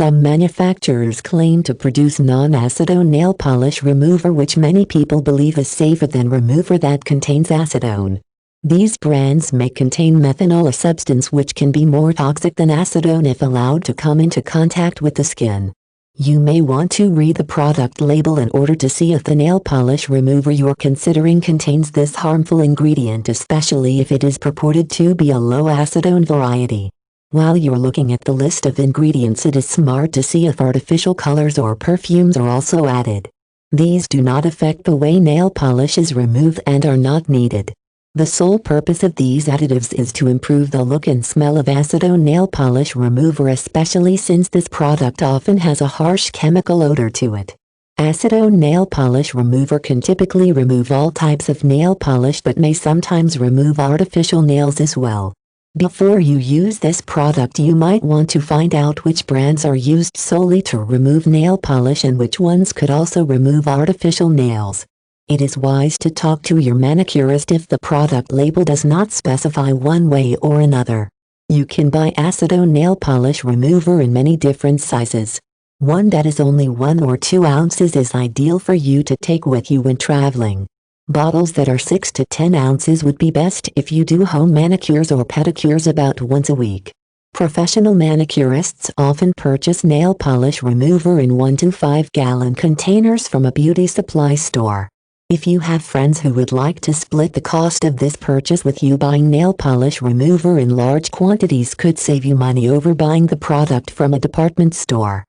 Some manufacturers claim to produce non-acetone nail polish remover, which many people believe is safer than remover that contains acetone. These brands may contain methanol, a substance which can be more toxic than acetone if allowed to come into contact with the skin. You may want to read the product label in order to see if the nail polish remover you're considering contains this harmful ingredient, especially if it is purported to be a low acetone variety. While you're looking at the list of ingredients, it is smart to see if artificial colors or perfumes are also added. These do not affect the way nail polish is removed and are not needed. The sole purpose of these additives is to improve the look and smell of acetone nail polish remover, especially since this product often has a harsh chemical odor to it. Acetone nail polish remover can typically remove all types of nail polish but may sometimes remove artificial nails as well. Before you use this product, you might want to find out which brands are used solely to remove nail polish and which ones could also remove artificial nails. It is wise to talk to your manicurist if the product label does not specify one way or another. You can buy acetone nail polish remover in many different sizes. One that is only 1 or 2 ounces is ideal for you to take with you when traveling. Bottles that are 6 to 10 ounces would be best if you do home manicures or pedicures about once a week. Professional manicurists often purchase nail polish remover in 1 to 5 gallon containers from a beauty supply store. If you have friends who would like to split the cost of this purchase with you, buying nail polish remover in large quantities could save you money over buying the product from a department store.